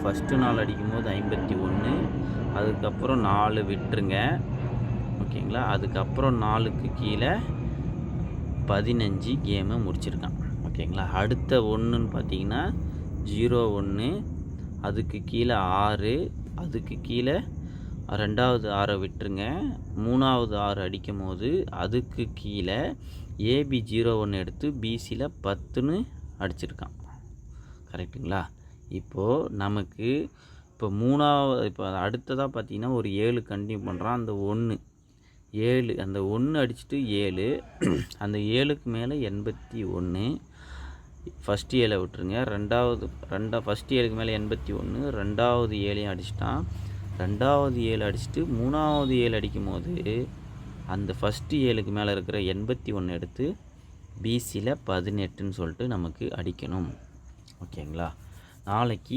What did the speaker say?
First 4 அடிக்கும்போது 51, அதுக்கப்புறம் 4 விட்டுருங்க. ஓகேங்களா? அதுக்கப்புறம் 4க்கு கீழே 15 கேமை முடிச்சிருக்கான். ஓகேங்களா? அடுத்த 1ன்னு பார்த்தீங்கன்னா 01, அதுக்கு கீழே 6, அதுக்கு கீழே 2வது 6 விட்டுருங்க. 3வது 6 அடிக்கும்போது அதுக்கு கீழே ஏபி 01 எடுத்து பிசியில் 10ன்னு அடிச்சிருக்கான். கரெக்டுங்களா? இப்போது நமக்கு இப்போ அடுத்ததாக பார்த்தீங்கன்னா ஒரு 7 கண்டினியூ பண்ணுறான். அந்த 1 7 அந்த 1 அடிச்சுட்டு 7 அந்த 7க்கு மேலே 81. ஃபஸ்ட்டு 7 விட்டுருங்க. ஃபஸ்ட்டு 7க்கு மேலே 81, 2வது 7ஐயும் அடிச்சிட்டான். 2வது 7 அடிச்சுட்டு 3வது 7 அடிக்கும்போது அந்த ஃபஸ்ட்டு 7க்கு மேலே இருக்கிற 81 எடுத்து பிசியில் 18ன்னு சொல்லிட்டு நமக்கு அடிக்கணும். ஓகேங்களா? நாளைக்கு